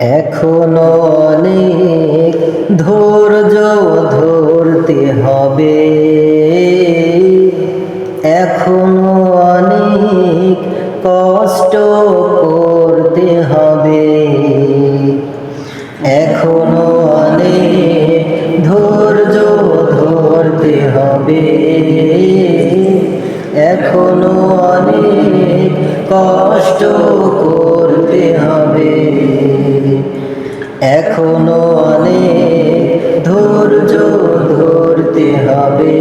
এখনো অনেক ধৈর্য ধরতে হবে, এখনো অনেক কষ্ট করতে হবে, এখনো অনেক ধৈর্য ধরতে হবে, এখনো অনেক কষ্ট করতে হবে, এখনো অনেক ধৈর্য ধরতে হবে,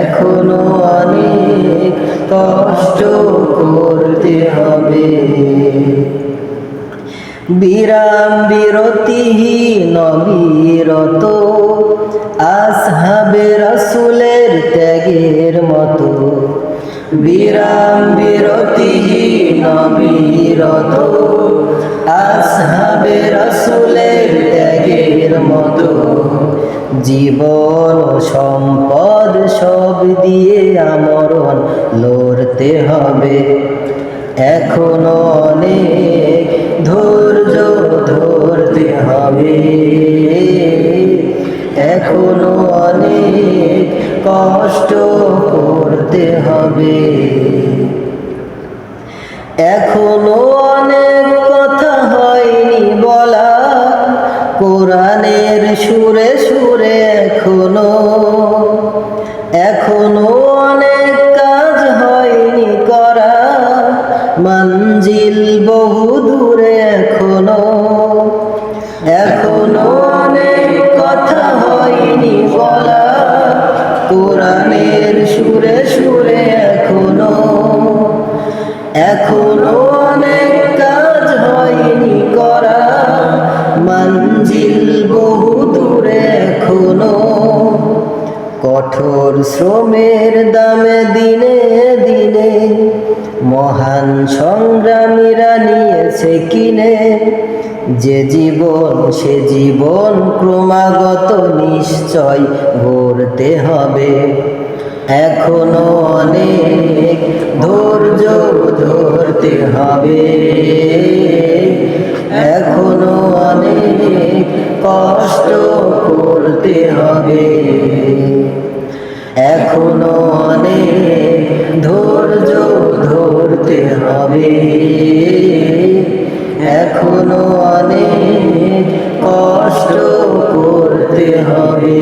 এখনো অনেক কষ্ট করতে হবে। বিরাম বিরতিহীন অবিরত আসহাবে রাসূলের ত্যাগের মতো, বিরাম বিরতিহীন অবিরত আসহাবে রাসূলের ত্যাগের মতো, জীবন সম্পদ সব দিয়ে আমরণ লড়তে হবে, এখনো অনেক ধৈর্য ধরতে হবে, এখনো অনেক কষ্ট করতে হবে, এখনো অনেক কথা হয়নি বলা কোরআনের সুরে সুরে, এখনো এখনো অনেক কাজ হয়নি করা মঞ্জিল বহু দূরে, এখনো এখনো অনেক কথা হয়নি বলা কোরআনের সুরে সুরে, এখনো এখনো অনেক কাজ হয়নি করা মঞ্জিল বহু দূরে, এখনো কঠোর শ্রমের দামে দিনে দিনে মহান সংগ্রামীরা নিয়েছে কিনে, যে জীবন সে জীবন ক্রমাগত নিশ্চয় গড়তে হবে, এখনো অনেক ধৈর্য ধরতে হবে, এখনো অনেক কষ্ট করতে হবে, এখনো অনেক ধৈর্য ধরতে হবে, এখনো অনেক কষ্ট করতে হবে।